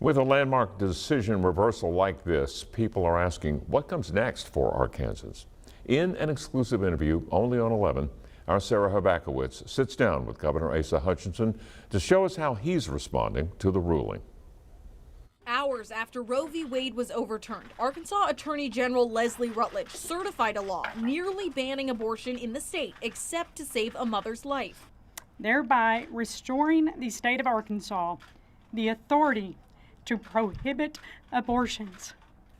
With a landmark decision reversal like this, people are asking what comes next for Arkansans. In an exclusive interview only on 11, our Sarah Habakowitz sits down with Governor Asa Hutchinson to show us how he's responding to the ruling. Hours after Roe v. Wade was overturned, Arkansas Attorney General Leslie Rutledge certified a law nearly banning abortion in the state except to save a mother's life, thereby restoring the state of Arkansas the authority to prohibit abortions.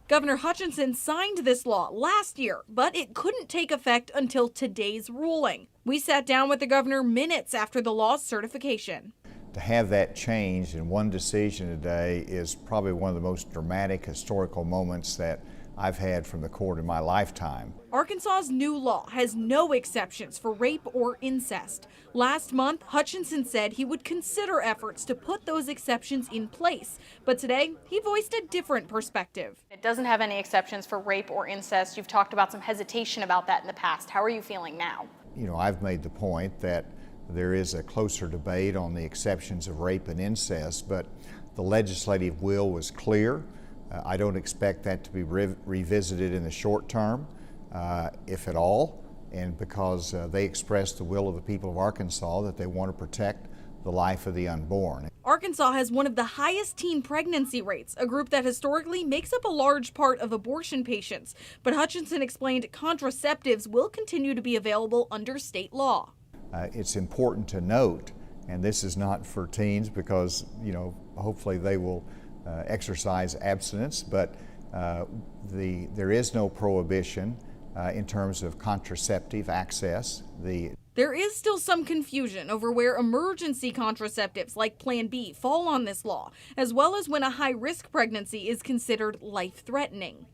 Governor Hutchinson signed this law last year, but it couldn't take effect until today's ruling. We sat down with the governor minutes after the law's certification. To have that change in one decision today is probably one of the most dramatic historical moments that I've had from the court in my lifetime. Arkansas's new law has no exceptions for rape or incest. Last month, Hutchinson said he would consider efforts to put those exceptions in place. But today, he voiced a different perspective. It doesn't have any exceptions for rape or incest. You've talked about some hesitation about that in the past. How are you feeling now? You know, I've made the point that there is a closer debate on the exceptions of rape and incest, but the legislative will was clear. I don't expect that to be revisited in the short term, if at all, and because they expressed the will of the people of Arkansas that they want to protect the life of the unborn. Arkansas has one of the highest teen pregnancy rates, a group that historically makes up a large part of abortion patients. But Hutchinson explained contraceptives will continue to be available under state law. It's important to note, and this is not for teens because, you know, hopefully they will exercise abstinence, but there is no prohibition in terms of contraceptive access. There is still some confusion over where emergency contraceptives like Plan B fall on this law, as well as when a high-risk pregnancy is considered life-threatening.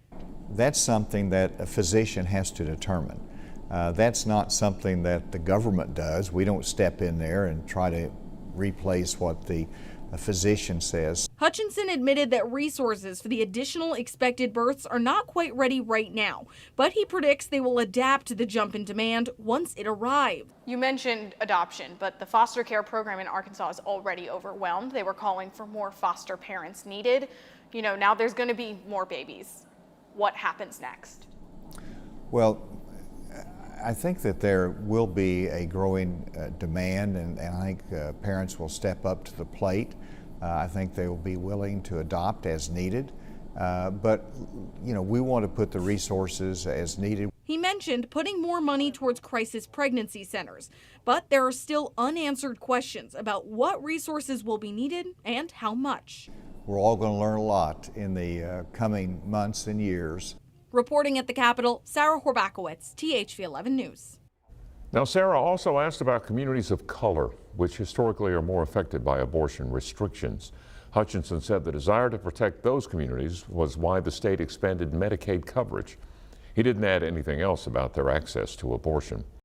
That's something that a physician has to determine. That's not something that the government does. We don't step in there and try to replace what the physician says. Hutchinson admitted that resources for the additional expected births are not quite ready right now, but he predicts they will adapt to the jump in demand once it arrives. You mentioned adoption, but the foster care program in Arkansas is already overwhelmed. They were calling for more foster parents needed. You know, now there's going to be more babies. What happens next? Well, I think that there will be a growing demand, and I think parents will step up to the plate. I think they will be willing to adopt as needed, but you know, we want to put the resources as needed. He mentioned putting more money towards crisis pregnancy centers, but there are still unanswered questions about what resources will be needed and how much. We're all going to learn a lot in the coming months and years. Reporting at the Capitol, Sarah Habakowitz, THV 11 News. Now, Sarah also asked about communities of color, which historically are more affected by abortion restrictions. Hutchinson said the desire to protect those communities was why the state expanded Medicaid coverage. He didn't add anything else about their access to abortion.